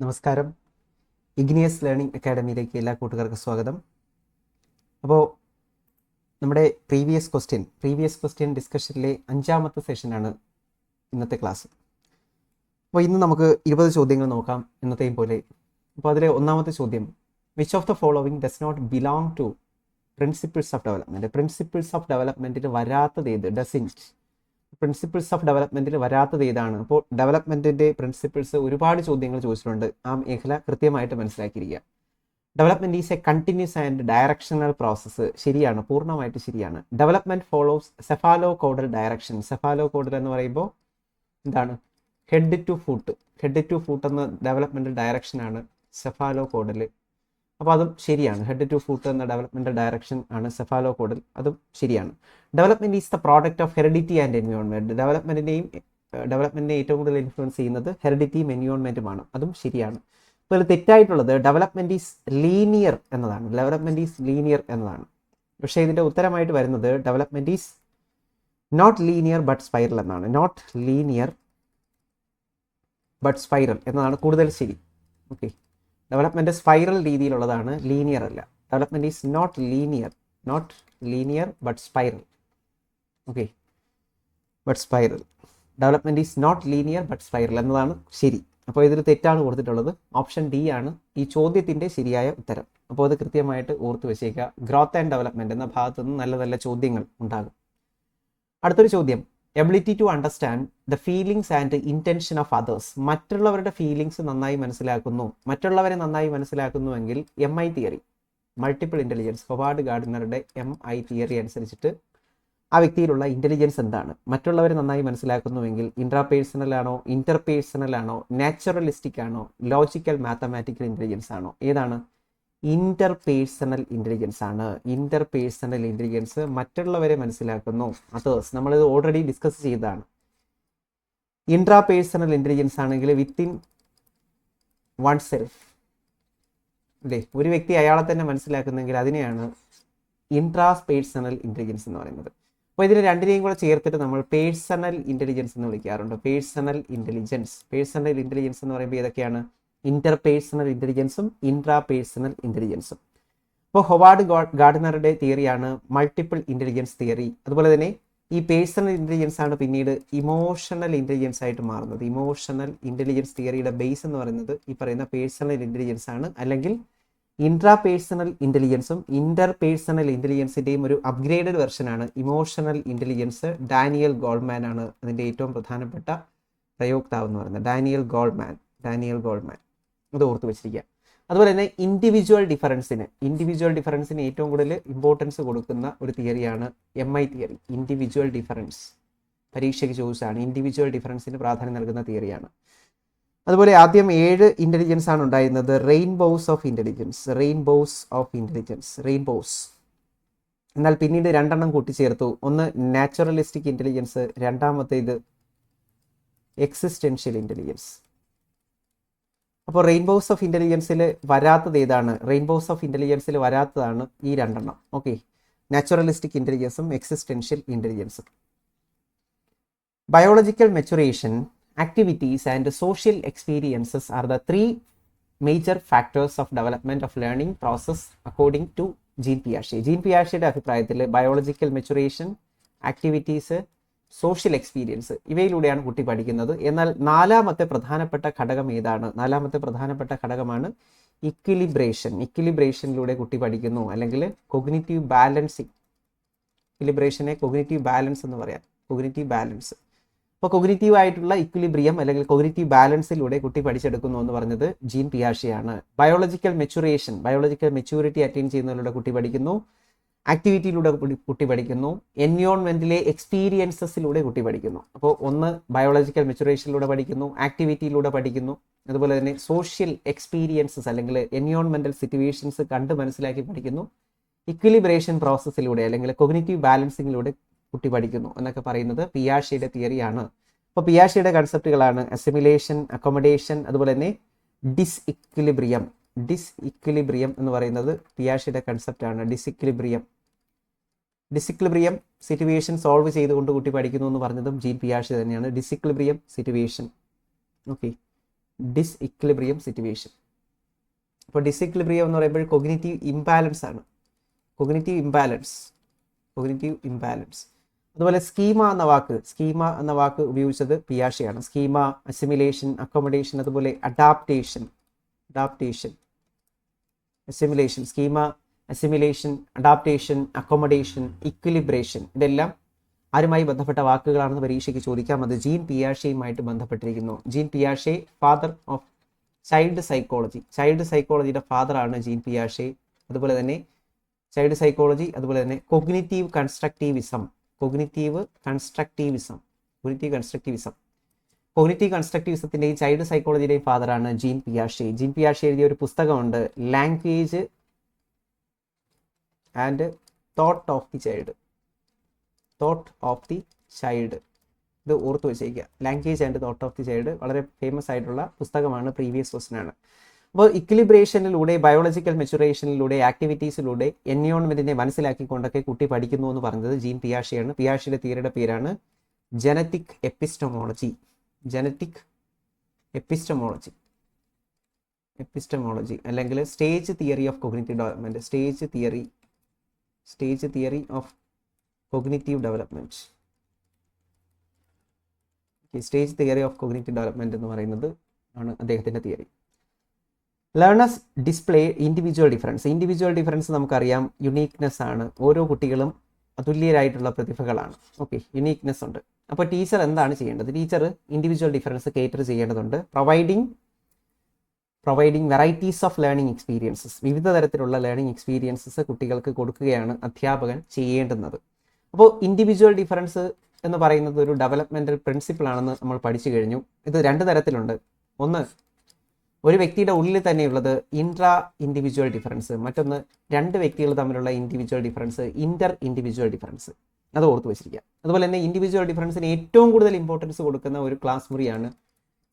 നമസ്കാരം. Igneous learning അക്കാഡമിയിലേക്ക് എല്ലാ കൂട്ടുകാർക്കും സ്വാഗതം. അപ്പോൾ നമ്മുടെ പ്രീവിയസ് ക്വസ്റ്റ്യൻ ഡിസ്കഷനിലെ 5ാമത്തെ സെഷനാണ് ഇന്നത്തെ ക്ലാസ്. അപ്പോൾ ഇന്ന് നമുക്ക് 20 ചോദ്യങ്ങൾ നോക്കാം എന്നത്തെയും പോലെ. അപ്പോൾ അതിലെ ഒന്നാമത്തെ ചോദ്യം, which of the following does not belong to principles of development? Principles of ഡെവലപ്മെൻറ്റിന് വരാത്തത് ഏത്? പ്രിൻസിപ്പിൾസ് ഓഫ് ഡെവലപ്മെൻറ്റിൽ വരാത്തത് ഏതാണ്? അപ്പോൾ ഡെവലപ്മെൻറ്റിൻ്റെ പ്രിൻസിപ്പിൾസ് ഒരുപാട് ചോദ്യങ്ങൾ ചോദിച്ചിട്ടുണ്ട്. ആ മേഖല കൃത്യമായിട്ട് മനസ്സിലാക്കിയിരിക്കുക. Development is a continuous and directional process. ശരിയാണ്, പൂർണ്ണമായിട്ട് ശരിയാണ്. Development follows cephalocaudal direction. Cephalocaudal എന്ന് പറയുമ്പോൾ എന്താണ്? ഹെഡ് ടു ഫൂട്ട് എന്ന ഡെവലപ്മെൻറ്റൽ ഡയറക്ഷനാണ് സെഫാലോ കോഡൽ. അപ്പോൾ അതും ശരിയാണ്. ഹെഡ് ടു ഫൂട്ട് എന്ന ഡെവലപ്മെൻറ്റൽ ഡയറക്ഷൻ ആണ് സെഫാലോ കോഡൽ. അതും ശരിയാണ്. Development is the product of heredity and environment. ഡെവലപ്മെൻറ്റിനെ ഏറ്റവും കൂടുതൽ ഇൻഫ്ലുവൻസ് ചെയ്യുന്നത് ഹെറിഡിറ്റിയും എൻവയോൺമെൻറ്റുമാണ്. അതും ശരിയാണ്. അപ്പോൾ ഇത് തെറ്റായിട്ടുള്ളത് ഡെവലപ്മെൻറ്റ് ഈസ് ലീനിയർ എന്നതാണ്. പക്ഷേ ഇതിൻ്റെ ഉത്തരമായിട്ട് വരുന്നത് development is not linear but spiral എന്നാണ്. നോട്ട് ലീനിയർ ബട്ട് സ്പൈറൽ എന്നതാണ് കൂടുതൽ ശരി. ഓക്കെ, ഡെവലപ്മെൻറ്റ് സ്പൈറൽ രീതിയിലുള്ളതാണ്, ലീനിയർ അല്ല. Development is not linear but spiral. Okay, but spiral. Development is not linear but spiral എന്നതാണ് ശരി. അപ്പോൾ ഇതിൽ തെറ്റാണ് കൊടുത്തിട്ടുള്ളത്. ഓപ്ഷൻ ഡി ആണ് ഈ ചോദ്യത്തിൻ്റെ ശരിയായ ഉത്തരം. അപ്പോൾ അത് കൃത്യമായിട്ട് ഓർത്ത് വെച്ചേക്കുക. ഗ്രോത്ത് ആൻഡ് ഡെവലപ്മെൻറ്റ് എന്ന ഭാഗത്തു നിന്ന് നല്ല നല്ല ചോദ്യങ്ങൾ ഉണ്ടാകും. അടുത്തൊരു ചോദ്യം, ability to understand the feelings and intention of others. മറ്റുള്ളവരുടെ ഫീലിങ്സ് നന്നായി മറ്റുള്ളവരെ നന്നായി മനസ്സിലാക്കുന്നുവെങ്കിൽ MI theory, multiple intelligence, Howard ഗാർഡനറുടെ MI തിയറി അനുസരിച്ചിട്ട് ആ വ്യക്തിയിലുള്ള ഇൻ്റലിജൻസ് എന്താണ്? മറ്റുള്ളവരെ നന്നായി മനസ്സിലാക്കുന്നുവെങ്കിൽ ഇൻട്രാപേഴ്സണൽ ആണോ, ഇന്റർപേഴ്സണൽ ആണോ, നാച്ചുറലിസ്റ്റിക് ആണോ, ലോജിക്കൽ മാത്തമാറ്റിക്കൽ ഇൻ്റലിജൻസ് ആണോ? ഏതാണ്? ഇന്റർപേഴ്സണൽ ഇൻ്റലിജൻസ് ആണ്. ഇന്റർപേഴ്സണൽ ഇൻ്റലിജൻസ് മറ്റുള്ളവരെ മനസ്സിലാക്കുന്നു. അതേഴ്സ് നമ്മളിത് ഓൾറെഡി ഡിസ്കസ് ചെയ്തതാണ്. ഇൻട്രാപേഴ്സണൽ ഇൻ്റലിജൻസ് ആണെങ്കിൽ വിത്തിൻ വൺ സെൽഫ് അല്ലേ, ഒരു വ്യക്തി അയാളെ തന്നെ മനസ്സിലാക്കുന്നെങ്കിൽ അതിനെയാണ് ഇൻട്രാപേഴ്സണൽ ഇൻ്റലിജൻസ് എന്ന് പറയുന്നത്. അപ്പോൾ ഇതിന് രണ്ടിനെയും കൂടെ ചേർത്തിട്ട് നമ്മൾ പേഴ്സണൽ ഇൻ്റലിജൻസ് എന്ന് വിളിക്കാറുണ്ട്. പേഴ്സണൽ ഇൻ്റലിജൻസ് എന്ന് പറയുമ്പോൾ ഏതൊക്കെയാണ്? ഇന്റർപേഴ്സണൽ ഇൻ്റലിജൻസും ഇൻട്രാപേഴ്സണൽ ഇൻ്റലിജൻസും. അപ്പോൾ ഹൊവാർഡ് ഗാർഡനറുടെ തിയറിയാണ് മൾട്ടിപ്പിൾ ഇൻ്റലിജൻസ് തിയറി. അതുപോലെ തന്നെ ഈ പേഴ്സണൽ ഇൻ്റലിജൻസ് ആണ് പിന്നീട് ഇമോഷണൽ ഇൻ്റലിജൻസ് ആയിട്ട് മാറുന്നത്. ഇമോഷണൽ ഇൻ്റലിജൻസ് തിയറിയുടെ ബേസ് എന്ന് പറയുന്നത് ഈ പറയുന്ന പേഴ്സണൽ ഇൻ്റലിജൻസ് ആണ്. അല്ലെങ്കിൽ ഇൻട്രാപേഴ്സണൽ ഇൻ്റലിജൻസും ഇന്റർപേഴ്സണൽ ഇൻ്റലിജൻസിൻ്റെയും ഒരു അപ്ഗ്രേഡഡ് വെർഷനാണ് ഇമോഷണൽ ഇൻ്റലിജൻസ്. ഡാനിയൽ ഗോൾഡ്മാൻ ആണ് അതിൻ്റെ ഏറ്റവും പ്രധാനപ്പെട്ട പ്രയോക്താവ് എന്ന് പറയുന്നത്. ഡാനിയൽ ഗോൾഡ്മാൻ അത് ഓർത്ത് വെച്ചിരിക്കുക. അതുപോലെ തന്നെ ഇൻഡിവിജ്വൽ ഡിഫറൻസിന് ഏറ്റവും കൂടുതൽ ഇമ്പോർട്ടൻസ് കൊടുക്കുന്ന ഒരു തിയറിയാണ് MI തിയറി. ഇൻഡിവിജ്വൽ ഡിഫറൻസ് പരീക്ഷയ്ക്ക് ചോദിച്ചതാണ്. ഇൻഡിവിജ്വൽ ഡിഫറൻസിന് പ്രാധാന്യം നൽകുന്ന തിയറിയാണ്. അതുപോലെ ആദ്യം 7 ഇൻ്റലിജൻസ് ആണ് ഉണ്ടായിരുന്നത്. Rainbows of intelligence. എന്നാൽ പിന്നീട് 2 കൂട്ടിച്ചേർത്തു. ഒന്ന് നാച്ചുറലിസ്റ്റിക് ഇൻ്റലിജൻസ്, രണ്ടാമത്തേത് എക്സിസ്റ്റൻഷ്യൽ ഇൻ്റലിജൻസ്. അപ്പോൾ റെയിൻബോസ് ഓഫ് ഇൻ്റലിജൻസിൽ വരാത്തത് ഏതാണ്? വരാത്തതാണ് ഈ 2. ഓക്കെ, നാച്ചുറലിസ്റ്റിക് ഇൻ്റലിജൻസും എക്സിസ്റ്റൻഷ്യൽ ഇൻ്റലിജൻസും. Biological maturation, activities and social experiences are the 3 major factors of development of learning process according to Jean പിയാഷെയുടെ അഭിപ്രായത്തിൽ biological maturation, activities, social experience ഇവയിലൂടെയാണ് കുട്ടി പഠിക്കുന്നത്. എന്നാൽ 4ാമത്തെ പ്രധാനപ്പെട്ട ഘടകം ഏതാണ്? 4ാമത്തെ പ്രധാനപ്പെട്ട ഘടകമാണ് ഇക്വിലിബ്രേഷനിലൂടെ കുട്ടി പഠിക്കുന്നു, അല്ലെങ്കിൽ കൊഗ്നിറ്റീവ് ബാലൻസിങ്. ഇക്വിലിബ്രേഷനെ കൊഗ്നിറ്റീവ് ബാലൻസ് എന്ന് പറയാം. അപ്പോൾ കൊഗ്നിറ്റീവ് ആയിട്ടുള്ള ഇക്വിലിബ്രിയം അല്ലെങ്കിൽ കൊഗ്നിറ്റീവ് ബാലൻസിലൂടെ കുട്ടി പഠിച്ചെടുക്കുന്നു എന്ന് പറഞ്ഞത് ജീൻ പിയാഷെയാണ്. ബയോളജിക്കൽ മെച്യൂരിറ്റി അറ്റൈൻ ചെയ്യുന്നതിലൂടെ കുട്ടി പഠിക്കുന്നു, ആക്ടിവിറ്റിയിലൂടെ കുട്ടി പഠിക്കുന്നു, എൻവയോൺമെന്റിലെ എക്സ്പീരിയൻസസിലൂടെ കുട്ടി പഠിക്കുന്നു. അപ്പോൾ ഒന്ന് ബയോളജിക്കൽ മെച്ചുറേഷനിലൂടെ പഠിക്കുന്നു, ആക്ടിവിറ്റിയിലൂടെ പഠിക്കുന്നു, അതുപോലെ തന്നെ സോഷ്യൽ എക്സ്പീരിയൻസസ് അല്ലെങ്കിൽ എൻവയോൺമെന്റൽ സിറ്റുവേഷൻസ് കണ്ട് മനസ്സിലാക്കി പഠിക്കുന്നു, ഇക്വിലിബ്രേഷൻ പ്രോസസ്സിലൂടെ അല്ലെങ്കിൽ കൊഗ്നിറ്റീവ് ബാലൻസിങ്ങിലൂടെ കുട്ടി പഠിക്കുന്നു എന്നൊക്കെ പറയുന്നത് പിയാഷെയുടെ തിയറിയാണ്. അപ്പോൾ പിയാഷെയുടെ കൺസെപ്റ്റുകളാണ് അസിമിലേഷൻ, അക്കോമഡേഷൻ, അതുപോലെ തന്നെ ഡിസ്ഇക്വിലിബ്രിയം എന്ന് പറയുന്നത് പിയാഷെയുടെ കൺസെപ്റ്റാണ്. ഡിസിക്വിലിബ്രിയം സിറ്റുവേഷൻ സോൾവ് ചെയ്തുകൊണ്ട് കുട്ടി പഠിക്കുന്നു എന്ന് പറഞ്ഞതും ജീൻ പിയാഷെ തന്നെയാണ്. Disequilibrium situation. Okay, disequilibrium situation. അപ്പോൾ ഡിസ്ഇക്വിലിബ്രിയം എന്ന് പറയുമ്പോൾ കൊഗ്നിറ്റീവ് ഇംബാലൻസ് ആണ്. Cognitive imbalance. അതുപോലെ സ്കീമ എന്ന വാക്ക് ഉപയോഗിച്ചത് പിയാഷെയാണ്. സ്കീമ, അസിമിലേഷൻ, അക്കോമഡേഷൻ, അതുപോലെ adaptation, assimilation, schema, assimilation, adaptation, accommodation, equilibration, ഇതെല്ലാം ആരുമായി ബന്ധപ്പെട്ട വാക്കുകളാണെന്ന് പരീക്ഷയ്ക്ക് ചോദിക്കാം. അത് ജീൻ പിയാഷെയുമായിട്ട് ബന്ധപ്പെട്ടിരിക്കുന്നു. ജീൻ പിയാഷെ, ഫാദർ ഓഫ് ചൈൽഡ് സൈക്കോളജിയുടെ ഫാദറാണ് ജീൻ പിയാഷെ. അതുപോലെ തന്നെ ചൈൽഡ് സൈക്കോളജി, അതുപോലെ തന്നെ കൊഗ്നിറ്റീവ് കൺസ്ട്രക്റ്റിവിസത്തിൻ്റെയും ചൈൽഡ് സൈക്കോളജിയുടെയും ഫാദറാണ് ജീൻ പിയാഷെ. ജീൻ പിയാഷെ എഴുതിയ ഒരു പുസ്തകമുണ്ട്, language and thought of the child. ഇത് ഓർത്തു വെച്ചേക്കുക, language and thought of the child. വളരെ ഫേമസ് ആയിട്ടുള്ള പുസ്തകമാണ്, പ്രീവിയസ് ക്വസ്റ്റൻ ആണ്. അപ്പോൾ ഇക്വിലിബ്രേഷനിലൂടെ, ബയോളജിക്കൽ മെച്ചുറേഷനിലൂടെ, ആക്ടിവിറ്റീസിലൂടെ എൻവയോൺമെന്റിനെ മനസ്സിലാക്കിക്കൊണ്ടൊക്കെ കുട്ടി പഠിക്കുന്നു എന്ന് പറഞ്ഞത് ജീൻ പിയാഷെയാണ്. പിയാഷെയുടെ തിയറിയുടെ പേരാണ് ജനറ്റിക് എപ്പിസ്റ്റമോളജി അല്ലെങ്കിൽ stage theory of cognitive development. Stage theory of cognitive development എന്ന് പറയുന്നത് ആണ് അദ്ദേഹത്തിന്റെ theory. Learners display individual difference നമുക്കറിയാം, യുണീക്നെസ് ആണ്. ഓരോ കുട്ടികളും അതുല്യരായിട്ടുള്ള പ്രതിഭകളാണ്. ഓക്കെ, യുണീക്നെസ് ഉണ്ട്. അപ്പോൾ ടീച്ചർ എന്താണ് ചെയ്യേണ്ടത്? ടീച്ചർ ഇൻഡിവിജ്വൽ ഡിഫറൻസ് കേറ്റർ ചെയ്യേണ്ടതുണ്ട്. Providing varieties of learning experiences, വിവിധ തരത്തിലുള്ള ലേണിംഗ് എക്സ്പീരിയൻസസ് കുട്ടികൾക്ക് കൊടുക്കുകയാണ് അധ്യാപകൻ ചെയ്യേണ്ടുന്നത്. അപ്പോൾ ഇൻഡിവിജ്വൽ ഡിഫറൻസ് എന്ന് പറയുന്നത് ഒരു ഡെവലപ്മെന്റൽ പ്രിൻസിപ്പിൾ ആണെന്ന് നമ്മൾ പഠിച്ചു കഴിഞ്ഞു. ഇത് രണ്ട് തരത്തിലുണ്ട്. ഒന്ന്, ഒരു വ്യക്തിയുടെ ഉള്ളിൽ തന്നെയുള്ളത് ഇൻട്രാ ഇൻഡിവിജ്വൽ ഡിഫറൻസ്. മറ്റൊന്ന്, രണ്ട് വ്യക്തികൾ തമ്മിലുള്ള individual difference, Inter individual difference. അത് ഓർത്ത് വെച്ചിരിക്കുക. അതുപോലെ തന്നെ ഇൻഡിവിജ്വൽ ഡിഫറൻസിന് ഏറ്റവും കൂടുതൽ ഇമ്പോർട്ടൻസ് കൊടുക്കുന്ന ഒരു ക്ലാസ് മുറിയാണ്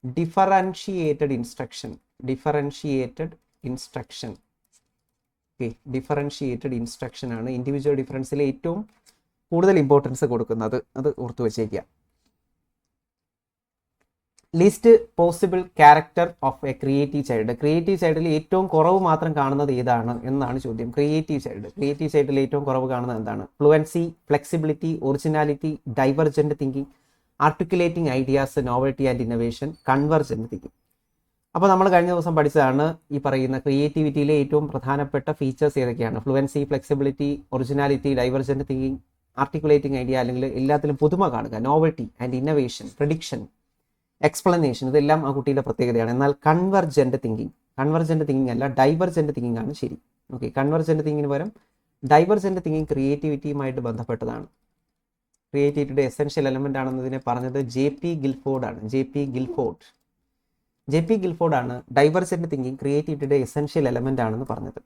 ഡിഫറൻഷിയേറ്റഡ് ഇൻസ്ട്രക്ഷൻ. ഡിഫറൻഷിയേറ്റഡ് ഇൻസ്ട്രക്ഷൻ ആണ് ഇൻഡിവിജ്വൽ ഡിഫറൻസിൽ ഏറ്റവും കൂടുതൽ ഇമ്പോർട്ടൻസ് കൊടുക്കുന്നത്. അത് ഓർത്തു വെച്ചേക്കുക. List possible character of a creative ചൈൽഡിൽ ഏറ്റവും കുറവ് മാത്രം കാണുന്നത് ഏതാണ് എന്നാണ് ചോദ്യം. ക്രിയേറ്റീവ് ചൈൽഡിൽ ഏറ്റവും കുറവ് കാണുന്നത് എന്താണ്? Fluency, flexibility, originality, divergent thinking, articulating ideas, novelty and innovation, convergent thinking. അപ്പോൾ നമ്മൾ കഴിഞ്ഞ ദിവസം പഠിച്ചതാണ് ഈ പറയുന്ന ക്രിയേറ്റിവിറ്റിയിലെ ഏറ്റവും പ്രധാനപ്പെട്ട ഫീച്ചേഴ്സ് ഏതൊക്കെയാണ്? Fluency, flexibility, originality, divergent thinking, articulating idea അല്ലെങ്കിൽ എല്ലാത്തിലും പുതുമ കാണുക, novelty and innovation, prediction, explanation, ഇതെല്ലാം ആ കുട്ടിയുടെ പ്രത്യേകതയാണ്. എന്നാൽ കൺവർജന്റ് തിങ്കിങ് അല്ല, ഡൈവർജന്റ് തിങ്കിങ് ആണ് ശരി. ഓക്കെ, കൺവർജന്റ് തിങ്കിങ്ങിന് പകരം ഡൈവർജന്റ് തിങ്കിങ് ക്രിയേറ്റിവിറ്റിയുമായിട്ട് ബന്ധപ്പെട്ടതാണ്. ക്രിയേറ്റിവിറ്റിയുടെ എസെൻഷ്യൽ എലമെന്റ് ആണെന്നതിനെ പറഞ്ഞത് ജെ പി ഗിൽഫോർഡ് ആണ് ഡൈവർജന്റ് തിങ്കിങ് ക്രിയേറ്റിവിറ്റിയുടെ എസെൻഷ്യൽ എലമെന്റ് ആണെന്ന് പറഞ്ഞത്.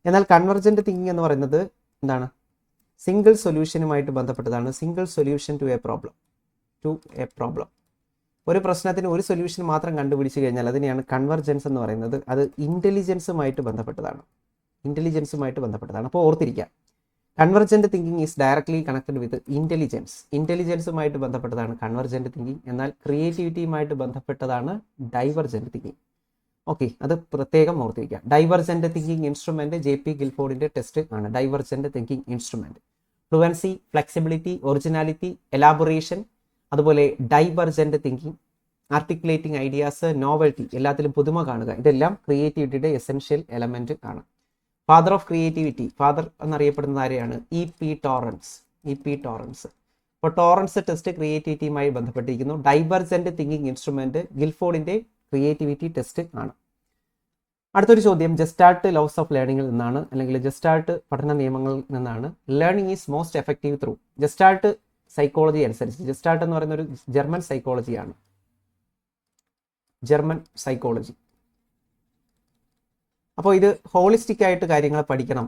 എന്നാൽ കൺവർജന്റ് തിങ്കിങ് എന്ന് പറയുന്നത് എന്താണ്? സിംഗിൾ സൊല്യൂഷനുമായിട്ട് ബന്ധപ്പെട്ടതാണ്. Single solution to a problem. ഒരു പ്രശ്നത്തിന് ഒരു സൊല്യൂഷൻ മാത്രം കണ്ടുപിടിച്ച് കഴിഞ്ഞാൽ അതിനെയാണ് കൺവർജൻസ് എന്ന് പറയുന്നത്. അത് ഇന്റലിജൻസുമായിട്ട് ബന്ധപ്പെട്ടതാണ്. അപ്പോൾ ഓർത്തിരിക്കുക, convergent thinking is directly connected with ഇന്റലിജൻസുമായിട്ട് ബന്ധപ്പെട്ടതാണ് കൺവർജന്റ് തിങ്കിങ്. എന്നാൽ ക്രിയേറ്റിവിറ്റിയുമായിട്ട് ബന്ധപ്പെട്ടതാണ് ഡൈവർജന്റ് തിങ്കിങ്. ഓക്കെ, അത് പ്രത്യേകം ഓർത്തിരിക്കുക. Divergent thinking instrument J P ഗിൽഫോർഡിന്റെ ടെസ്റ്റ് ആണ്. Divergent thinking instrument fluency, flexibility, originality, elaboration, അതുപോലെ divergent thinking, articulating ideas, novelty, എല്ലാത്തിലും പുതുമ കാണുക, ഇതെല്ലാം ക്രിയേറ്റിവിറ്റിയുടെ എസെൻഷ്യൽ എലമെന്റ് ആണ്. ഫാദർ ഓഫ് ക്രിയേറ്റിവിറ്റി, ഫാദർ എന്നറിയപ്പെടുന്നത് ആരെയാണ്? E P Torrance. അപ്പോൾ ടോറൻസ് ടെസ്റ്റ് ക്രിയേറ്റിവിറ്റിയുമായി ബന്ധപ്പെട്ടിരിക്കുന്നു. ഡൈവർജന്റ് തിങ്കിങ് ഇൻസ്ട്രുമെന്റ് ഗിൽഫോർഡിന്റെ ക്രിയേറ്റിവിറ്റി ടെസ്റ്റ് ആണ്. അടുത്തൊരു ചോദ്യം ജസ്റ്റാർട്ട് ലോസ് ഓഫ് ലേണിംഗിൽ നിന്നാണ്, അല്ലെങ്കിൽ ജസ്റ്റാർട്ട് പഠന നിയമങ്ങളിൽ നിന്നാണ്. Learning is most effective through Gestalt psychology അനുസരിച്ച്. ജസ്റ്റാർട്ട് എന്ന് പറയുന്ന ഒരു ജർമ്മൻ സൈക്കോളജിയാണ്. അപ്പോൾ ഇത് ഹോളിസ്റ്റിക് ആയിട്ട് കാര്യങ്ങൾ പഠിക്കണം,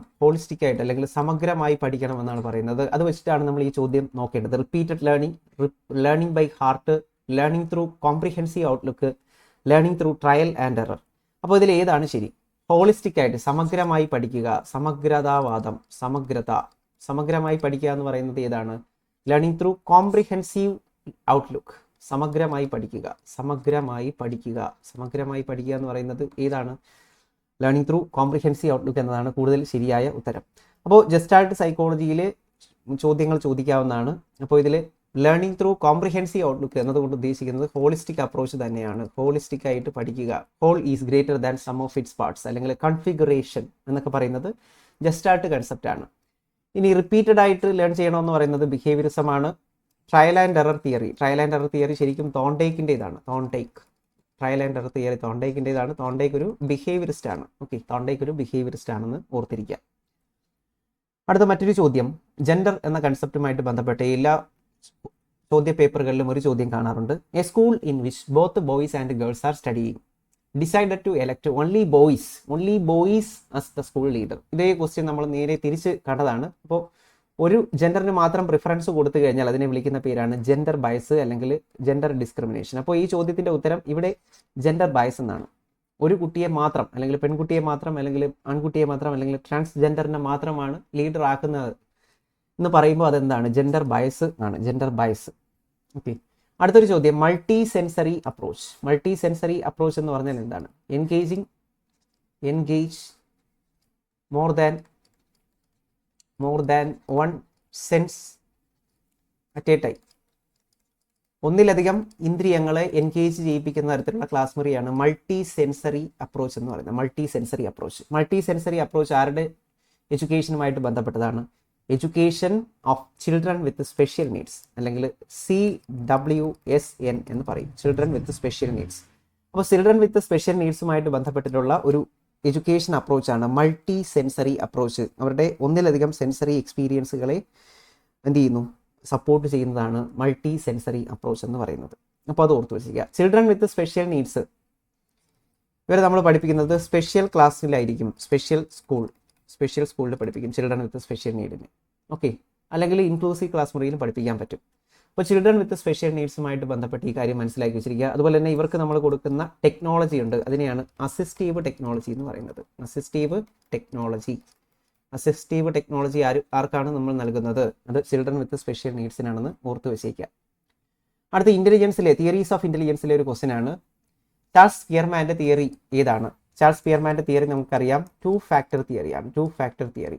അല്ലെങ്കിൽ സമഗ്രമായി പഠിക്കണം എന്നാണ് പറയുന്നത്. അത് വെച്ചിട്ടാണ് നമ്മൾ ഈ ചോദ്യം നോക്കേണ്ടത്. Repeated learning by heart, learning through comprehensive outlook, learning through trial and error. അപ്പോൾ ഇതിൽ ഏതാണ് ശരി? ഹോളിസ്റ്റിക് ആയിട്ട് സമഗ്രമായി പഠിക്കുക, സമഗ്രമായി പഠിക്കുക എന്ന് പറയുന്നത് ഏതാണ്? ലേണിംഗ് ത്രൂ കോംപ്രിഹെൻസീവ് ഔട്ട്ലുക്ക്, സമഗ്രമായി പഠിക്കുക. സമഗ്രമായി പഠിക്കുക എന്ന് പറയുന്നത് ഏതാണ്? ലേണിംഗ് ത്രൂ കോംപ്രിഹെൻസീവ് ഔട്ട്ലുക്ക് എന്നതാണ് കൂടുതൽ ശരിയായ ഉത്തരം. അപ്പോൾ ജസ്റ്റാൾട്ട് സൈക്കോളജിയിൽ ചോദ്യങ്ങൾ ചോദിക്കാവുന്നതാണ്. അപ്പോൾ ഇതിൽ ലേണിംഗ് ത്രൂ കോംപ്രിഹെൻസീവ് ഔട്ട്ലുക്ക് എന്നതുകൊണ്ട് ഉദ്ദേശിക്കുന്നത് ഹോളിസ്റ്റിക് അപ്രോച്ച് തന്നെയാണ്. ഹോളിസ്റ്റിക് ആയിട്ട് പഠിക്കുക. Whole is greater than sum of its parts, അല്ലെങ്കിൽ കൺഫിഗറേഷൻ എന്നൊക്കെ പറയുന്നത് ജസ്റ്റാൾട്ട് കൺസെപ്റ്റ് ആണ്. ഇനി റിപ്പീറ്റഡ് ആയിട്ട് ലേൺ ചെയ്യണമെന്ന് പറയുന്നത് ബിഹേവിയറിസം ആണ്. ട്രയൽ ആൻഡ് എറർ തിയറി ശരിക്കും തോണ്ടേക്കിൻ്റെതാണ്. ട്രയൽ ആൻഡ് എറർ തിയറി തോണ്ടേക്കിൻ്റെതാണ്. തോണ്ടേക്ക് ഒരു ബിഹേവിയറിസ്റ്റ് ആണ്. ഓക്കെ, തോണ്ടേക്ക് ഒരു ബിഹേവിയറിസ്റ്റ് ആണെന്ന് ഓർത്തിരിക്കുക. അടുത്ത മറ്റൊരു ചോദ്യം, ജെൻഡർ എന്ന കൺസെപ്റ്റുമായിട്ട് ബന്ധപ്പെട്ട എല്ലാ ചോദ്യ പേപ്പറുകളിലും ഒരു ചോദ്യം കാണാറുണ്ട്. A school in which both boys and girls are studying decided to elect only boys as the school leader. ഇതേ ക്വസ്റ്റ്യൻ നമ്മൾ നേരെ തിരിച്ച് കണ്ടതാണ്. അപ്പോൾ ഒരു ജെൻഡറിന് മാത്രം പ്രിഫറൻസ് കൊടുത്തു കഴിഞ്ഞാൽ അതിനെ വിളിക്കുന്ന പേരാണ് ജെൻഡർ ബയസ് അല്ലെങ്കിൽ ജെൻഡർ ഡിസ്ക്രിമിനേഷൻ. അപ്പോൾ ഈ ചോദ്യത്തിന്റെ ഉത്തരം ഇവിടെ ജെൻഡർ ബയസ് എന്നാണ്. ഒരു കുട്ടിയെ മാത്രം, അല്ലെങ്കിൽ പെൺകുട്ടിയെ മാത്രം, അല്ലെങ്കിൽ ആൺകുട്ടിയെ മാത്രം, അല്ലെങ്കിൽ ട്രാൻസ്ജെൻഡറിനെ മാത്രമാണ് ലീഡർ ആക്കുന്നത് എന്ന് പറയുമ്പോൾ അതെന്താണ്? ജെൻഡർ ബയസ് ആണ്. Gender bias. ഓക്കെ, അടുത്തൊരു ചോദ്യം, മൾട്ടി സെൻസറി അപ്രോച്ച് എന്ന് പറഞ്ഞാൽ എന്താണ്? Engage more than one sense at A time. ഒന്നിലധികം ഇന്ദ്രിയങ്ങളെ എൻഗേജ് ചെയ്യിപ്പിക്കുന്ന തരത്തിലുള്ള ക്ലാസ് മുറിയാണ് മൾട്ടി സെൻസറി അപ്രോച്ച് എന്ന് പറയുന്നത്. മൾട്ടി സെൻസറി അപ്രോച്ച് ആരുടെ എഡ്യൂക്കേഷനുമായിട്ട് ബന്ധപ്പെട്ടതാണ്? Education of children with special needs, അല്ലെങ്കിൽ CWSN എന്ന് പറയും, ചിൽഡ്രൻ വിത്ത് സ്പെഷ്യൽ നീഡ്സ്. അപ്പോൾ ചിൽഡ്രൻ വിത്ത് സ്പെഷ്യൽ നീഡ്സുമായിട്ട് ബന്ധപ്പെട്ടിട്ടുള്ള ഒരു എഡ്യൂക്കേഷൻ അപ്രോച്ചാണ് മൾട്ടി സെൻസറി അപ്രോച്ച്. അവരുടെ ഒന്നിലധികം സെൻസറി എക്സ്പീരിയൻസുകളെ എന്ത് ചെയ്യുന്നു? സപ്പോർട്ട് ചെയ്യുന്നതാണ് മൾട്ടി സെൻസറി അപ്രോച്ച് എന്ന് പറയുന്നത്. അപ്പോൾ അത് ഓർത്ത് വെച്ചിരിക്കുക. ചിൽഡ്രൻ വിത്ത് സ്പെഷ്യൽ നീഡ്സ് ഇവരെ നമ്മൾ പഠിപ്പിക്കുന്നത് സ്പെഷ്യൽ ക്ലാസ്സിലായിരിക്കും. സ്പെഷ്യൽ സ്കൂളിൽ പഠിപ്പിക്കും ചിൽഡ്രൻ വിത്ത് സ്പെഷ്യൽ നീഡിന്. ഓക്കെ, അല്ലെങ്കിൽ ഇൻക്ലൂസീവ് ക്ലാസ് മുറിയിലും പഠിപ്പിക്കാൻ പറ്റും. അപ്പോൾ ചിൽഡ്രൻ വിത്ത് സ്പെഷ്യൽ നീഡ്സുമായിട്ട് ബന്ധപ്പെട്ട് ഈ കാര്യം മനസ്സിലാക്കി വെച്ചിരിക്കുക. അതുപോലെ തന്നെ ഇവർക്ക് നമ്മൾ കൊടുക്കുന്ന ടെക്നോളജി ഉണ്ട്, അതിനെയാണ് അസിസ്റ്റീവ് ടെക്നോളജി എന്ന് പറയുന്നത്. അസിസ്റ്റീവ് ടെക്നോളജി ആർക്കാണ് നമ്മൾ നൽകുന്നത്? അത് ചിൽഡ്രൻ വിത്ത് സ്പെഷ്യൽ നീഡ്സിനാണെന്ന് ഓർത്ത് വെച്ചേക്കുക. അടുത്ത തിയറീസ് ഓഫ് ഇന്റലിജൻസിലെ ഒരു ക്വസ്റ്റ്യൻ ആണ്. ചാൾസ് സ്പിയർമാൻ്റെ തിയറി ഏതാണ്? ചാൾസ് സ്പിയർമാൻ്റെ തിയറി നമുക്കറിയാം, ടു ഫാക്ടർ തിയറിയാണ്. Two factor theory.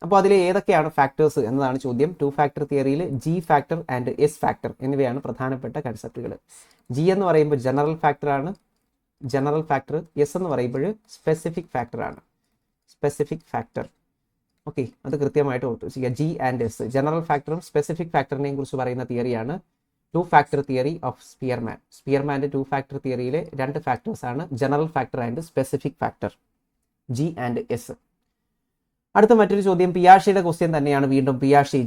അപ്പോൾ അതിൽ ഏതൊക്കെയാണ് ഫാക്ടേഴ്സ് എന്നതാണ് ചോദ്യം. ടു ഫാക്ടർ തിയറിയിൽ G factor and S factor എന്നിവയാണ് പ്രധാനപ്പെട്ട കൺസെപ്റ്റുകൾ. G എന്ന് പറയുമ്പോൾ ജനറൽ ഫാക്ടർ ആണ്. S എന്ന് പറയുമ്പോൾ സ്പെസിഫിക് ഫാക്ടർ. ഓക്കെ, അത് കൃത്യമായിട്ട് ഓർത്തു വെക്കുക. G ആൻഡ് S, ജനറൽ ഫാക്ടറും സ്പെസിഫിക് ഫാക്ടറിനെയും കുറിച്ച് പറയുന്ന തിയറിയാണ് ടു ഫാക്ടർ തിയറി ഓഫ് സ്പിയർമാൻ്റെ ടു ഫാക്ടർ തിയറിയിലെ രണ്ട് ഫാക്ടേഴ്സ് ആണ് general factor and specific factor, G and S. അടുത്ത മറ്റൊരു ചോദ്യം പിയാഷെയുടെ ക്വസ്റ്റ്യൻ തന്നെയാണ്. വീണ്ടും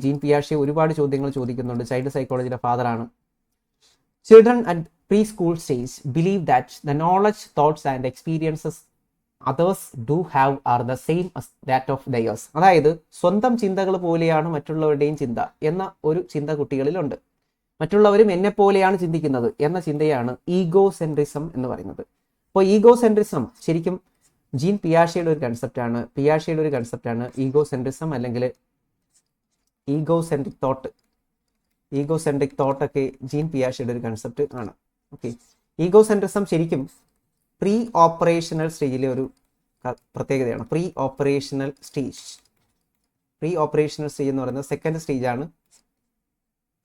ജീൻ പിയാഷെ ഒരുപാട് ചോദ്യങ്ങൾ ചോദിക്കുന്നുണ്ട്. ചൈൽഡ് സൈക്കോളജിയുടെ ഫാദറാണ്. Children at preschool stage believe that the knowledge, thoughts and experiences others do have are the same as that of theirs. അതായത് സ്വന്തം ചിന്തകൾ പോലെയാണ് മറ്റുള്ളവരുടെയും ചിന്ത എന്ന ഒരു ചിന്ത കുട്ടികളിലുണ്ട്. മറ്റുള്ളവരും എന്നെ പോലെയാണ് ചിന്തിക്കുന്നത് എന്ന ചിന്തയാണ് ഈഗോസെൻട്രിസം എന്ന് പറയുന്നത്. അപ്പോൾ ഈഗോസെൻട്രിസം ശരിക്കും ജീൻ പിയാഷെയുടെ ഒരു കൺസെപ്റ്റാണ് ഈഗോസെൻട്രിസം, അല്ലെങ്കിൽ ഈഗോസെൻട്രിക് തോട്ടൊക്കെ ജീൻ പിയാഷെയുടെ ഒരു കൺസെപ്റ്റ് ആണ്. ഓക്കെ, ഈഗോസെൻട്രിസം ശരിക്കും പ്രീ ഓപ്പറേഷണൽ സ്റ്റേജിലെ ഒരു പ്രത്യേകതയാണ്. പ്രീ ഓപ്പറേഷണൽ സ്റ്റേജ് എന്ന് പറയുന്നത് സെക്കൻഡ് സ്റ്റേജാണ്.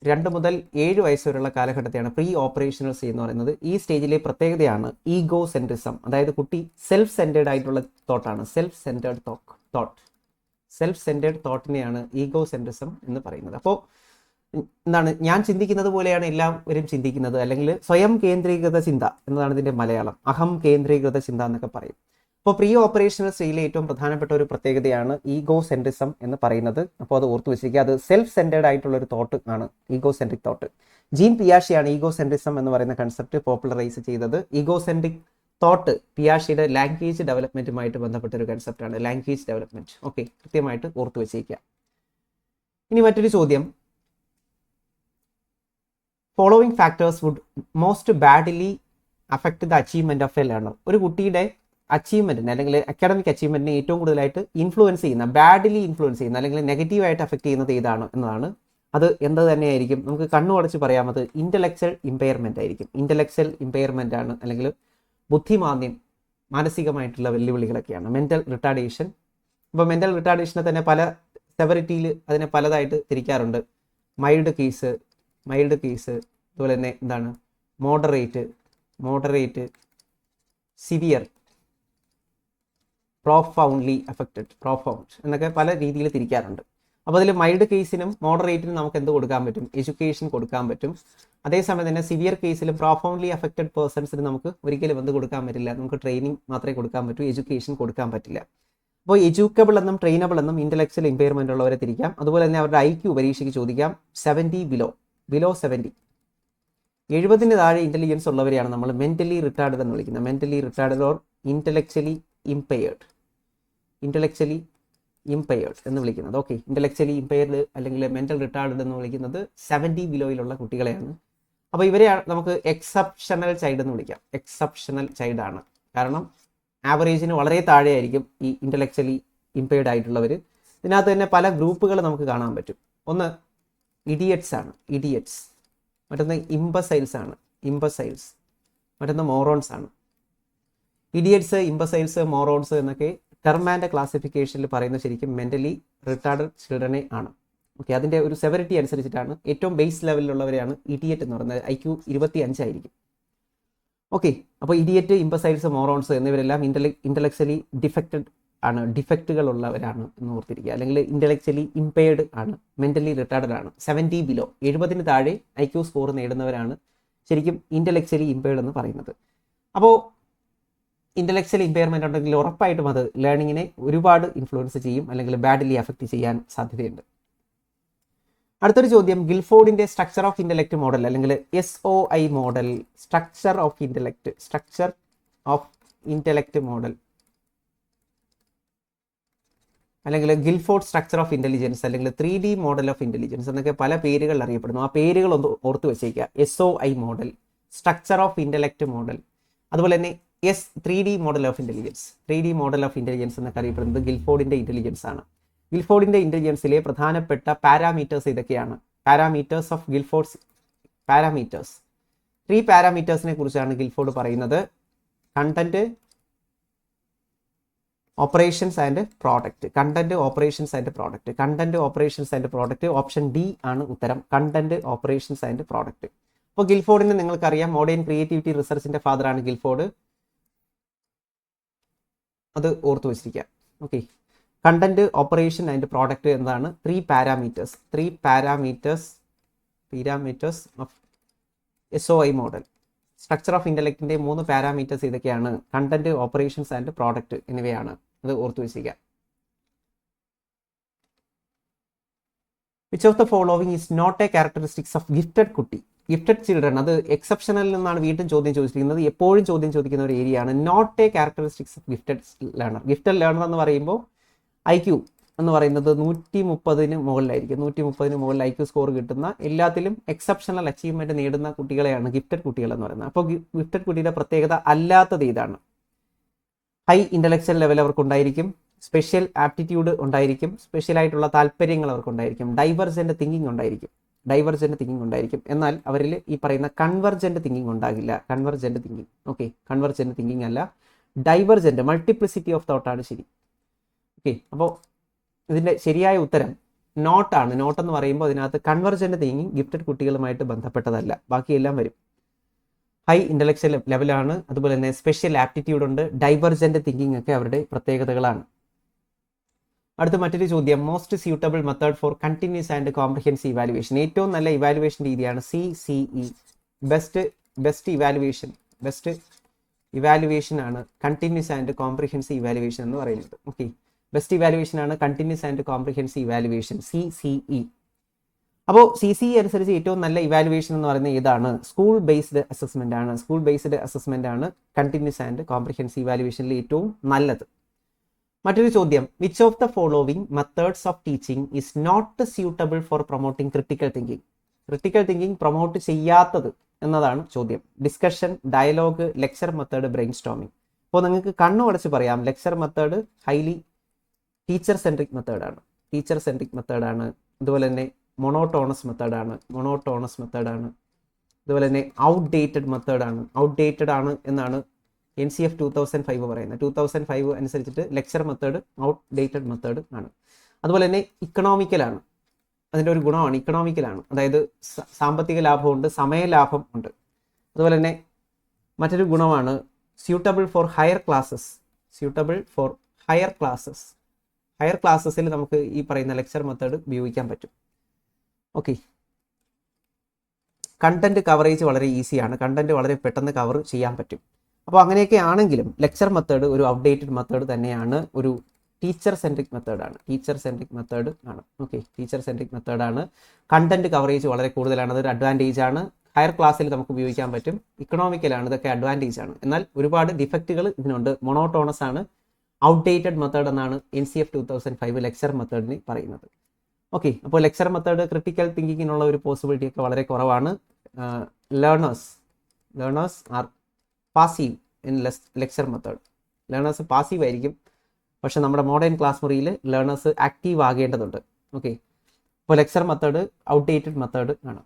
2 മുതൽ 7 വയസ്സ് വരെയുള്ള കാലഘട്ടത്തെയാണ് പ്രീ ഓപ്പറേഷണൽ സ്റ്റേജ് എന്ന് പറയുന്നത്. ഈ സ്റ്റേജിലെ പ്രത്യേകതയാണ് ഈഗോസെൻട്രിസം. അതായത് കുട്ടി സെൽഫ് സെൻറ്റേർഡ് ആയിട്ടുള്ള തോട്ടാണ്. സെൽഫ് സെൻറ്റേർഡ് തോട്ടിനെയാണ് ഈഗോസെൻട്രിസം എന്ന് പറയുന്നത്. അപ്പോൾ എന്താണ്? ഞാൻ ചിന്തിക്കുന്നത് പോലെയാണ് എല്ലാവരും ചിന്തിക്കുന്നത്, അല്ലെങ്കിൽ സ്വയം കേന്ദ്രീകൃത ചിന്ത എന്നതാണ് ഇതിൻ്റെ മലയാളം. അഹം കേന്ദ്രീകൃത ചിന്ത എന്നൊക്കെ പറയും. അപ്പോൾ പ്രീ ഓപ്പറേഷണൽ സ്റ്റേജിലെ ഏറ്റവും പ്രധാനപ്പെട്ട ഒരു പ്രത്യേകതയാണ് ഈഗോസെൻട്രിസം എന്ന് പറയുന്നത്. അപ്പോൾ അത് ഓർത്ത് വെച്ചിരിക്കുക. അത് സെൽഫ് സെൻറ്റേർഡ് ആയിട്ടുള്ള ഒരു തോട്ട് ആണ് ഈഗോസെൻട്രിക് തോട്ട്. ജീൻ പിയാഷെയാണ് ഈഗോസെൻട്രിസം എന്ന് പറയുന്ന കൺസെപ്റ്റ് പോപ്പുലറൈസ് ചെയ്തത്. ഈഗോസെൻട്രിക് തോട്ട് പിയാഷെയുടെ ലാംഗ്വേജ് ഡെവലപ്മെന്റുമായിട്ട് ബന്ധപ്പെട്ട ഒരു കൺസെപ്റ്റാണ്, ലാംഗ്വേജ് ഡെവലപ്മെന്റ്. ഓക്കെ, കൃത്യമായിട്ട് ഓർത്ത് വെച്ചേക്കുക. ഇനി മറ്റൊരു ചോദ്യം, following factors would most badly affect the achievement of a learner. ഒരു കുട്ടിയുടെ അച്ചീവ്മെന്റിന് അല്ലെങ്കിൽ അക്കാഡമിക് അച്ചീവ്മെന്റിനെ ഏറ്റവും കൂടുതലായിട്ട് ബാഡ്ലി ഇൻഫ്ലുവൻസ് ചെയ്യുന്ന അല്ലെങ്കിൽ നെഗറ്റീവായിട്ട് അഫക്ട് ചെയ്യുന്നത് ഏതാണ് എന്നതാണ് അത് എന്ത് തന്നെയായിരിക്കും? നമുക്ക് കണ്ണു അടച്ച് പറയാം, അത് ഇൻ്റലക്ച്വൽ ഇമ്പയർമെൻ്റ് ആയിരിക്കും. ഇൻ്റലക്ച്വൽ ഇമ്പയർമെൻ്റ് ആണ്, അല്ലെങ്കിൽ ബുദ്ധിമാന്ദ്യം, മാനസികമായിട്ടുള്ള വെല്ലുവിളികളൊക്കെയാണ് മെൻ്റൽ റിട്ടാർഡേഷൻ. ഇപ്പോൾ മെൻ്റൽ റിട്ടാർഡേഷനെ തന്നെ പല സെവറിറ്റിയിൽ അതിനെ പലതായിട്ട് തിരിക്കാറുണ്ട്. മൈൽഡ് കേസ്, അതുപോലെ തന്നെ എന്താണ് moderate, severe, profoundly affected, profound എന്നൊക്കെ പല രീതിയിൽ തിരിക്കാറുണ്ട്. അപ്പോൾ അതിൽ മൈൽഡ് കേസിനും മോഡറേറ്റിനും നമുക്ക് എന്ത് കൊടുക്കാൻ പറ്റും? എഡ്യൂക്കേഷൻ കൊടുക്കാൻ പറ്റും. അതേസമയം തന്നെ സിവിയർ കേസിലും പ്രൊഫൗണ്ട്ലി അഫക്റ്റഡ് പേഴ്സൺസിന് നമുക്ക് ഒരിക്കലും എന്ത് കൊടുക്കാൻ പറ്റില്ല? നമുക്ക് ട്രെയിനിങ് മാത്രമേ കൊടുക്കാൻ പറ്റൂ, എഡ്യൂക്കേഷൻ കൊടുക്കാൻ പറ്റില്ല. അപ്പോൾ എഡ്യൂക്കബിൾ എന്നും ട്രെയിനബിൾ എന്നും ഇൻ്റലക്ച്വൽ ഇമ്പയർമെൻ്റ് ഉള്ളവരെ തിരിക്കാം. അതുപോലെ തന്നെ അവരുടെ IQ പരീക്ഷയ്ക്ക് ചോദിക്കാം. 70 ബിലോ 70, 70 താഴെ ഇൻ്റലിജൻസ് ഉള്ളവരെയാണ് നമ്മൾ മെൻ്റലി റിട്ടാർഡഡ് എന്ന് വിളിക്കുന്നത്. Mentally retarded or intellectually impaired എന്ന് വിളിക്കുന്നത്. ഓക്കെ, ഇൻ്റലക്ച്വലി ഇമ്പയർഡ് അല്ലെങ്കിൽ മെൻ്റൽ റിട്ടാർഡഡ് എന്ന് വിളിക്കുന്നത് 70 ബിലോയിലുള്ള കുട്ടികളെയാണ്. അപ്പോൾ ഇവരെ നമുക്ക് എക്സെപ്ഷണൽ ചൈൽഡ് എന്ന് വിളിക്കാം. എക്സെപ്ഷണൽ ചൈൽഡ് ആണ്, കാരണം ആവറേജിന് വളരെ താഴെയായിരിക്കും ഈ ഇൻ്റലക്ച്വലി ഇമ്പയർഡ് ആയിട്ടുള്ളവർ. ഇതിനകത്ത് തന്നെ പല ഗ്രൂപ്പുകൾ നമുക്ക് കാണാൻ പറ്റും. ഒന്ന് ഇഡിയറ്റ്സ് ആണ്, മറ്റൊന്ന് ഇംബസൈൽസ്, മറ്റൊന്ന് മോറോൺസ് ആണ്. ഇഡിയറ്റ്സ്, ഇംബസൈൽസ്, മോറോൺസ് എന്നൊക്കെ ടെർമാൻ്റെ ക്ലാസിഫിക്കേഷനിൽ പറയുന്നത് ശരിക്കും മെൻ്റലി റിട്ടാർഡഡ് ചിൽഡ്രനെ ആണ്. ഓക്കെ, അതിൻ്റെ ഒരു സെവറിറ്റി അനുസരിച്ചിട്ടാണ്. ഏറ്റവും ബേസ് ലെവലിലുള്ളവരെയാണ് ഇഡിയറ്റ് എന്ന് പറയുന്നത്. IQ 25 ആയിരിക്കും. ഓക്കെ, അപ്പോൾ ഇഡിയറ്റ്, ഇംബസൈൽസ്, മോറോൺസ് എന്നിവരെല്ലാം ഇൻ്റലക്ച്വലി ഡിഫക്റ്റുകൾ ഉള്ളവരാണ് എന്ന് ഓർത്തിരിക്കുക. അല്ലെങ്കിൽ ഇൻ്റലക്ച്വലി ഇമ്പയർഡ് ആണ്, മെൻ്റലി റിട്ടാർഡഡ് ആണ്. 70 ബിലോ, 70 താഴെ IQ സ്കോർ നേടുന്നവരാണ് ശരിക്കും ഇൻ്റലക്ച്വലി ഇമ്പയർഡ് എന്ന് പറയുന്നത്. അപ്പോൾ ഇൻ്റലക്ച്വൽ ഇമ്പയർമെൻ്റ് ഉണ്ടെങ്കിൽ ഉറപ്പായിട്ടും അത് ലേണിങ്ങിനെ ഒരുപാട് ഇൻഫ്ലുവൻസ് ചെയ്യും, അല്ലെങ്കിൽ ബാഡ്ലി അഫക്റ്റ് ചെയ്യാൻ സാധ്യതയുണ്ട്. അടുത്തൊരു ചോദ്യം, ഗിൽഫോർഡിൻ്റെ സ്ട്രക്ചർ ഓഫ് ഇൻ്റലക്റ്റ് മോഡൽ അല്ലെങ്കിൽ SOI model, structure of intellect model അല്ലെങ്കിൽ ഗിൽഫോർഡ് സ്ട്രക്ചർ ഓഫ് ഇൻ്റലിജൻസ് അല്ലെങ്കിൽ 3D മോഡൽ ഓഫ് ഇൻ്റലിജൻസ് എന്നൊക്കെ പല പേരുകളിൽ അറിയപ്പെടുന്നു. ആ പേരുകൾ ഒന്ന് ഓർത്ത് വെച്ചേക്കുക. SOI model, structure of intellect model, അതുപോലെ തന്നെ 3D model of intelligence. 3D model of intelligence എന്നൊക്കെ അറിയപ്പെടുന്നത് ഗിൽഫോർഡിൻ്റെ ഇൻ്റലിജൻസ് ആണ്. ഗിൽഫോർഡിൻ്റെ ഇൻ്റലിജൻസിലെ പ്രധാനപ്പെട്ട പാരാമീറ്റേഴ്സ് ഇതൊക്കെയാണ്. പാരാമീറ്റേഴ്സ് ഓഫ് ഗിൽഫോർഡ്സ് 3 പാരാമീറ്റേഴ്സിനെ കുറിച്ചാണ് ഗിൽഫോർഡ് പറയുന്നത്. Content, operations and product. Option D ആണ് ഉത്തരം. Content, operations and product. അപ്പോൾ ഗിൽഫോർഡിനെ നിങ്ങൾക്കറിയാം, മോഡേൺ ക്രിയേറ്റിവിറ്റി റിസർച്ചിൻ്റെ ഫാദറാണ് ഗിൽഫോർഡ്. അത് ഓർത്തു വെച്ചിരിക്കുക. Okay, content, operation and product എന്താണ്? 3 parameters of SOI model. Structure of ഇൻ്റലക്റ്റിൻ്റെ 3 പാരാമീറ്റേഴ്സ് ഇതൊക്കെയാണ്. കണ്ടന്റ്, ഓപ്പറേഷൻസ് ആൻഡ് പ്രോഡക്റ്റ് എന്നിവയാണ്. അത് ഓർത്തു വെച്ചിരിക്കുക. Which of the following is not a characteristics of gifted children? അത് എക്സെപ്ഷണലിൽ നിന്നാണ് വീണ്ടും ചോദ്യം ചോദിച്ചിരിക്കുന്നത്. എപ്പോഴും ചോദ്യം ചോദിക്കുന്ന ഒരു ഏരിയ ആണ്. Not a characteristics of gifted learner എന്ന് പറയുമ്പോൾ IQ എന്ന് പറയുന്നത് 130 മുകളിലായിരിക്കും. 130 മുകളിൽ IQ സ്കോർ കിട്ടുന്ന, എല്ലാത്തിലും എക്സെപ്ഷണൽ അച്ചീവ്മെൻറ്റ് നേടുന്ന കുട്ടികളെയാണ് ഗിഫ്റ്റഡ് കുട്ടികൾ എന്ന് പറയുന്നത്. അപ്പോൾ ഗിഫ്റ്റഡ് കുട്ടിയുടെ പ്രത്യേകത അല്ലാത്തത് ഇതാണ്. ഹൈ ഇൻ്റലക്ച്വൽ ലെവൽ അവർക്കുണ്ടായിരിക്കും, സ്പെഷ്യൽ ആപ്റ്റിറ്റ്യൂഡ് ഉണ്ടായിരിക്കും, സ്പെഷ്യലായിട്ടുള്ള താല്പര്യങ്ങൾ അവർക്കുണ്ടായിരിക്കും, ഡൈവർജൻ്റ് തിങ്കിങ് ഉണ്ടായിരിക്കും. എന്നാൽ അവരിൽ ഈ പറയുന്ന കൺവർജൻ്റ് തിങ്കിങ് ഉണ്ടാകില്ല. കൺവർജൻ്റ് തിങ്കിങ് അല്ല, ഡൈവർജൻ്റ്, മൾട്ടിപ്ലിസിറ്റി ഓഫ് തോട്ടാണ് ശരി. ഓക്കെ, അപ്പോൾ ഇതിൻ്റെ ശരിയായ ഉത്തരം നോട്ടാണ്. നോട്ട് എന്ന് പറയുമ്പോൾ അതിനകത്ത് കൺവർജൻ്റ് തിങ്കിങ് ഗിഫ്റ്റഡ് കുട്ടികളുമായിട്ട് ബന്ധപ്പെട്ടതല്ല, ബാക്കിയെല്ലാം വരും. ഹൈ ഇൻ്റലക്ച്വൽ ലെവലാണ്, അതുപോലെ തന്നെ സ്പെഷ്യൽ ആപ്റ്റിറ്റ്യൂഡ് ഉണ്ട്, ഡൈവർജൻ്റ് തിങ്കിങ് ഒക്കെ അവരുടെ പ്രത്യേകതകളാണ്. അടുത്ത മറ്റൊരു ചോദ്യം, most suitable method for continuous and comprehensive evaluation. ഏറ്റവും നല്ല ഇവാലുവേഷൻ രീതിയാണ് CCE, ബെസ്റ്റ് ഇവാലുവേഷൻ ആണ് കണ്ടിന്യൂസ് ആൻഡ് കോംപ്രിഹെൻസീവ് ഇവാലുവേഷൻ എന്ന് പറയുന്നത്. ഓക്കെ, ബെസ്റ്റ് ഇവാലുവേഷൻ ആണ് continuous and comprehensive evaluation, CCE. അപ്പോൾ CCE അനുസരിച്ച് ഏറ്റവും നല്ല ഇവാലുവേഷൻ എന്ന് പറയുന്നത് ഏതാണ്? സ്കൂൾ ബേസ്ഡ് അസസ്മെൻ്റ് ആണ് കണ്ടിന്യൂസ് ആൻഡ് കോംപ്രിഹെൻസീവ് ഇവാലുവേഷനിൽ ഏറ്റവും നല്ലത്. മറ്റൊരു ചോദ്യം, which of the following methods of teaching is not suitable for promoting critical thinking promote ചെയ്യാത്തത് എന്നതാണ് ചോദ്യം. Discussion, dialogue, lecture method, brainstorming. അപ്പോൾ നിങ്ങൾക്ക് കണ്ണു അടച്ച് പറയാം, lecture method highly teacher centric മെത്തേഡാണ്. അതുപോലെ തന്നെ മൊണോട്ടോണസ് മെത്തേഡാണ്. അതുപോലെ തന്നെ ഔട്ട്ഡേറ്റഡ് മെത്തേഡാണ്. ഔട്ട്ഡേറ്റഡ് ആണ് എന്നാണ് NCF 2005 പറയുന്നത്. 2005 അനുസരിച്ചിട്ട് ലെക്ചർ മെത്തേഡ് ഔട്ട്ഡേറ്റഡ് മെത്തേഡ് ആണ്. അതുപോലെ തന്നെ ഇക്കണോമിക്കലാണ്. അതിൻ്റെ ഒരു ഗുണമാണ് ഇക്കണോമിക്കലാണ്, അതായത് സാമ്പത്തിക ലാഭമുണ്ട്, സമയലാഭം ഉണ്ട്. അതുപോലെ തന്നെ മറ്റൊരു ഗുണമാണ് suitable for higher classes. Higher ക്ലാസ്സസിൽ നമുക്ക് ഈ പറയുന്ന ലെക്ചർ മെത്തേഡ് ഉപയോഗിക്കാൻ പറ്റും. ഓക്കെ, കണ്ടന്റ് കവറേജ് വളരെ ഈസിയാണ്, കണ്ടന്റ് വളരെ പെട്ടെന്ന് കവർ ചെയ്യാൻ പറ്റും. അപ്പോൾ അങ്ങനെയൊക്കെ ആണെങ്കിലും ലെക്ചർ മെത്തേഡ് ഒരു ഔട്ട്ഡേറ്റഡ് മെത്തേഡ് തന്നെയാണ്, ഒരു ടീച്ചർ സെൻട്രിക് മെത്തേഡാണ്. ഓക്കെ, ടീച്ചർ സെൻട്രിക് മെത്തേഡാണ്. കണ്ടന്റ് കവറേജ് വളരെ കൂടുതലാണ്, അതൊരു അഡ്വാൻറ്റേജ് ആണ്. ഹയർ ക്ലാസ്സിൽ നമുക്ക് ഉപയോഗിക്കാൻ പറ്റും. ഇക്കണോമിക്കലാണ്, ഇതൊക്കെ അഡ്വാൻറ്റേജ് ആണ്. എന്നാൽ ഒരുപാട് ഡിഫക്റ്റുകൾ ഇതിനുണ്ട്. മൊണോട്ടോണസ് ആണ്, ഔട്ട്ഡേറ്റഡ് മെത്തേഡ് എന്നാണ് NCF 2005 ലെക്ചർ മെത്തേഡിന് പറയുന്നത്. ഓക്കെ, അപ്പോൾ ലെക്ചർ മെത്തേഡ് ക്രിട്ടിക്കൽ തിങ്കിങ്ങിനുള്ള ഒരു പോസിബിലിറ്റി ഒക്കെ വളരെ കുറവാണ്. Learners are passive in lecture method. Learners passive ആയിരിക്കും, പക്ഷെ നമ്മുടെ മോഡേൺ ക്ലാസ് മുറിയിൽ ലേണേഴ്സ് ആക്റ്റീവ് ആകേണ്ടതുണ്ട്. ഓക്കെ, അപ്പോൾ ലെക്ചർ മെത്തേഡ് ഔട്ട്ഡേറ്റഡ് മെത്തേഡ് ആണ്.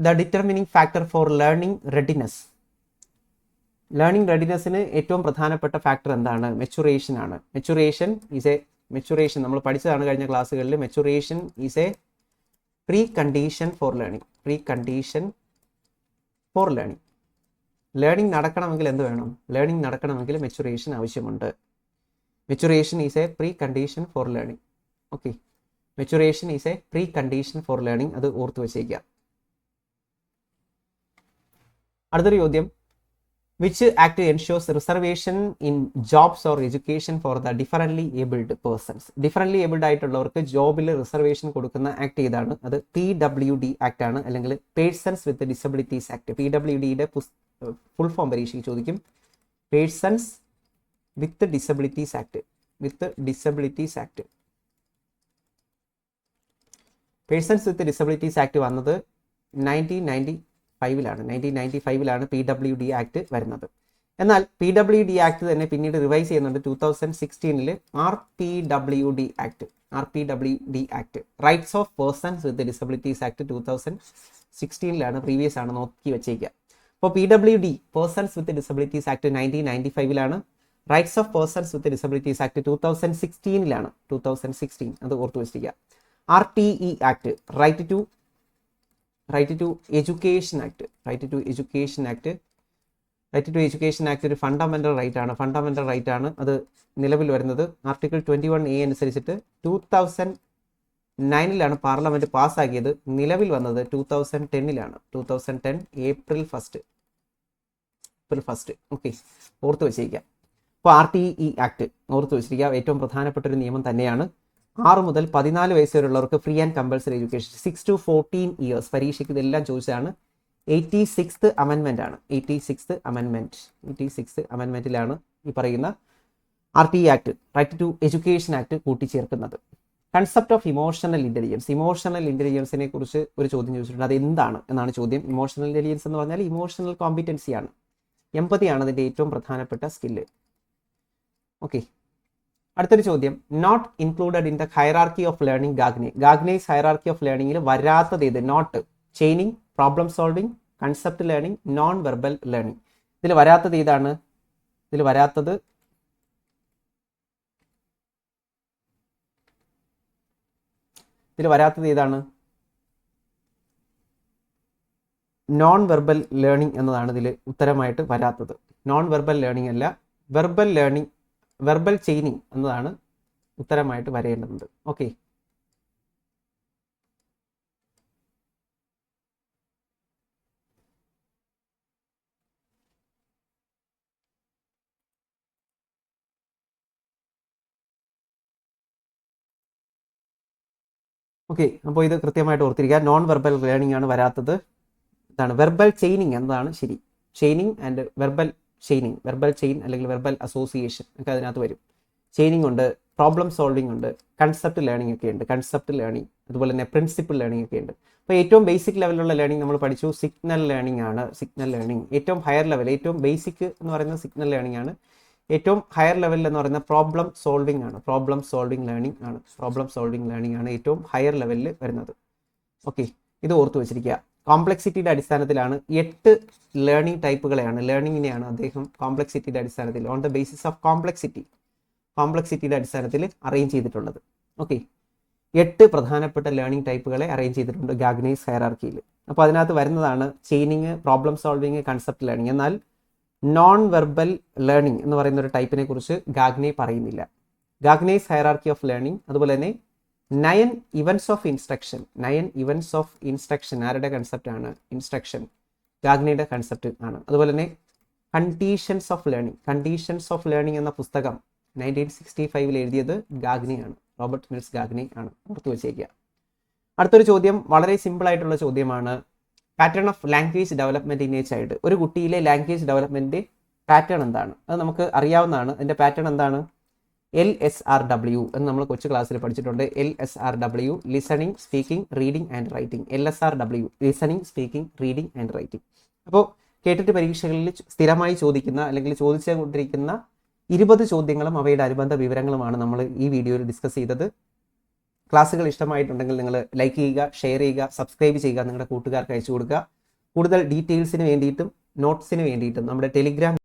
The determining factor for learning readiness. Learning റെഡിനെസ്സിന് ഏറ്റവും പ്രധാനപ്പെട്ട ഫാക്ടർ എന്താണ്? മെച്ചുറേഷൻ ആണ്. മെച്ചുറേഷൻ നമ്മൾ പഠിച്ചതാണ് കഴിഞ്ഞ ക്ലാസ്സുകളിൽ. Maturation is a precondition for learning. Learning നടക്കണമെങ്കിൽ എന്ത് വേണം? ലേണിംഗ് നടക്കണമെങ്കിൽ മെച്ചുറേഷൻ ആവശ്യമുണ്ട്. Maturation is a precondition for learning. Okay, maturation is a precondition for learning. അത് ഓർത്ത് വെച്ചേക്കുക. അടുത്തൊരു ചോദ്യം, which act ensures reservation in jobs or education for the differently abled persons? Differently abled ആയിട്ടുള്ളവർക്ക് ജോബിൽ reservation കൊടുക്കുന്ന act ഏതാണ്? അത് PWD ആക്ട് ആണ്, അല്ലെങ്കിൽ persons with disabilities act. PWDയുടെ full form പരീക്ഷയ്ക്ക് ചോദിക്കും. Persons with disabilities act. Persons with disabilities act വന്നത് 1995ലാണ് PWD ആക്ട് വരുന്നത്. എന്നാൽ PWD ആക്ട് തന്നെ പിന്നീട് റിവൈസ് ചെയ്യുന്നുണ്ട് 2016 RPWD act. Rights of persons with disabilities act 2016 previous ആണ്, നോക്കി വെച്ചേക്കുക. അപ്പോൾ PWD persons with disabilities act 1995 rights of persons with disabilities act 2016, അത് ഓർത്തു വെച്ചിരിക്കുക. RTE act, right to education act ഒരു ഫണ്ടമെന്റൽ റൈറ്റ് ആണ്. അത് നിലവിൽ വരുന്നത് ആർട്ടിക്കിൾ 21A അനുസരിച്ചിട്ട് 2009 പാർലമെന്റ് പാസ്സാക്കിയത്. നിലവിൽ വന്നത് 2010 ഏപ്രിൽ 1. ഓക്കെ, ഓർത്ത് വെച്ചിരിക്കുക. അപ്പോൾ RTE ആക്ട് ഓർത്ത് വെച്ചിരിക്കുക, ഏറ്റവും പ്രധാനപ്പെട്ട ഒരു നിയമം തന്നെയാണ്. 6 മുതൽ 14 വയസ്സ് വരെയുള്ളവർക്ക് free and compulsory education. 6 to 14 years പരീക്ഷയ്ക്ക് ഇതെല്ലാം ചോദിച്ചതാണ്. 86th അമെൻമെന്റ് ആണ്. 86th അമെൻമെന്റിലാണ് ഈ പറയുന്ന RTE act, right to education act കൂട്ടിച്ചേർക്കുന്നത്. കൺസെപ്റ്റ് ഓഫ് ഇമോഷണൽ ഇന്റലിജൻസിനെ കുറിച്ച് ഒരു ചോദ്യം ചോദിച്ചിട്ടുണ്ട്. അത് എന്താണ് എന്നാണ് ചോദ്യം. ഇമോഷണൽ ഇന്റലിജൻസ് എന്ന് പറഞ്ഞാൽ ഇമോഷണൽ കോമ്പിറ്റൻസിയാണ്, എമ്പതിയാണ് അതിൻ്റെ ഏറ്റവും പ്രധാനപ്പെട്ട സ്കില്ല്. ഓക്കെ, അടുത്തൊരു ചോദ്യം, not included in the hierarchy of learning Gagne's hierarchy of ലേണിംഗിൽ വരാത്തത് ഏത്? Not, chaining, problem solving, concept learning, non verbal learning. ഇതിൽ വരാത്തത് ഏതാണ്? ഇതിൽ വരാത്തത് ഏതാണ്? നോൺ വെർബൽ ലേണിംഗ് എന്നതാണ് ഇതിൽ ഉത്തരമായിട്ട് വരാത്തത്. നോൺ വെർബൽ ലേണിംഗ് അല്ല, വെർബൽ ചെയിനിങ് എന്നതാണ് ഉത്തരമായിട്ട് വരേണ്ടത്. ഓക്കെ, അപ്പോൾ ഇത് കൃത്യമായിട്ട് ഓർത്തിരിക്കുക. നോൺ വെർബൽ ലേണിംഗ് ആണ് വരാത്തത്. ഇതാണ് വെർബൽ ചെയിനിങ് എന്നതാണ് ശരി. ചെയിനിങ് ആൻഡ് വെർബൽ ചെയിൻ അല്ലെങ്കിൽ വെർബൽ അസോസിയേഷൻ ഒക്കെ അതിനകത്ത് വരും. ചെയിനിങ് ഉണ്ട്, പ്രോബ്ലം സോൾവിങ് ഉണ്ട്, കൺസെപ്റ്റ് ലേണിംഗ് ഒക്കെ ഉണ്ട്. അതുപോലെ തന്നെ പ്രിൻസിപ്പിൾ ലേണിംഗ് ഒക്കെ ഉണ്ട്. അപ്പോൾ ഏറ്റവും ബേസിക് ലെവലിലുള്ള ലേണിംഗ് നമ്മൾ പഠിച്ചു, സിഗ്നൽ ലേണിംഗ് ആണ്. ഏറ്റവും ഹയർ ലെവൽ, ഏറ്റവും ബേസിക് എന്ന് പറയുന്നത് സിഗ്നൽ ലേണിംഗ് ആണ്. ഏറ്റവും ഹയർ ലെവലിൽ എന്ന് പറയുന്ന പ്രോബ്ലം സോൾവിംഗ് ആണ്. പ്രോബ്ലം സോൾവിംഗ് ലേണിംഗ് ആണ് ഏറ്റവും ഹയർ ലെവലിൽ വരുന്നത്. ഓക്കെ, ഇത് ഓർത്തു വെച്ചിരിക്കുക. കോംപ്ലക്സിറ്റിയുടെ അടിസ്ഥാനത്തിലാണ് 8 ലേണിംഗ് ടൈപ്പുകളെയാണ്, ലേണിങ്ങിനെയാണ് അദ്ദേഹം കോംപ്ലക്സിറ്റിയുടെ അടിസ്ഥാനത്തിൽ ഓൺ ദ ബേസിസ് ഓഫ് കോംപ്ലക്സിറ്റിയുടെ അടിസ്ഥാനത്തിൽ അറേഞ്ച് ചെയ്തിട്ടുള്ളത്. ഓക്കെ, 8 പ്രധാനപ്പെട്ട ലേണിംഗ് ടൈപ്പുകളെ അറേഞ്ച് ചെയ്തിട്ടുണ്ട് ഗാഗ്നേസ് ഹയറാർക്കിയിൽ. അപ്പോൾ അതിനകത്ത് വരുന്നതാണ് chaining, problem solving, concept learning. എന്നാൽ നോൺ വെർബൽ ലേണിംഗ് എന്ന് പറയുന്ന ഒരു ടൈപ്പിനെ കുറിച്ച് ഗാഗ്നെ പറയുന്നില്ല. ഗാഗ്നേസ് ഹയറാർക്കി ഓഫ് ലേണിംഗ്, അതുപോലെ തന്നെ 9 ഇവൻറ്റ്സ് ഓഫ് ഇൻസ്ട്രക്ഷൻ ആരുടെ കൺസെപ്റ്റ് ആണ്? ഇൻസ്ട്രക്ഷൻ, ഗാഗ്നയുടെ കൺസെപ്റ്റ് ആണ്. അതുപോലെ തന്നെ കണ്ടീഷൻസ് ഓഫ് ലേണിംഗ് എന്ന പുസ്തകം 1965 എഴുതിയത് ഗാഗ്നെയാണ്, റോബർട്ട് മിൽസ് ഗാഗ്നെ ആണ്. ഓർത്തു വെച്ചേക്കുക. അടുത്തൊരു ചോദ്യം വളരെ സിമ്പിൾ ആയിട്ടുള്ള ചോദ്യമാണ്. Pattern of language development in A child. ഒരു കുട്ടിയിലെ ലാംഗ്വേജ് ഡെവലപ്മെന്റ് പാറ്റേൺ എന്താണ്? അത് നമുക്ക് അറിയാവുന്നതാണ്. അതിന്റെ പാറ്റേൺ എന്താണ്? LSRW എന്ന് നമ്മൾ കൊച്ചു ക്ലാസ്സിൽ പഠിച്ചിട്ടുണ്ട്. LSRW, listening, speaking, reading and writing. LSRW, listening, speaking, reading and writing. അപ്പോൾ കേട്ടിട്ട് പരീക്ഷകളിൽ സ്ഥിരമായി ചോദിക്കുന്ന അല്ലെങ്കിൽ ചോദിച്ചുകൊണ്ടിരിക്കുന്ന 20 ചോദ്യങ്ങളും അവയുടെ അനുബന്ധ വിവരങ്ങളുമാണ് നമ്മൾ ഈ വീഡിയോയിൽ ഡിസ്കസ് ചെയ്തത്. ക്ലാസ്സുകൾ ഇഷ്ടമായിട്ടുണ്ടെങ്കിൽ നിങ്ങൾ ലൈക്ക് ചെയ്യുക, ഷെയർ ചെയ്യുക, സബ്സ്ക്രൈബ് ചെയ്യുക, നിങ്ങളുടെ കൂട്ടുകാർക്ക് അയച്ചു കൊടുക്കുക. കൂടുതൽ ഡീറ്റെയിൽസിന് വേണ്ടിയിട്ടും നോട്ട്സിന് വേണ്ടിയിട്ടും നമ്മുടെ ടെലിഗ്രാം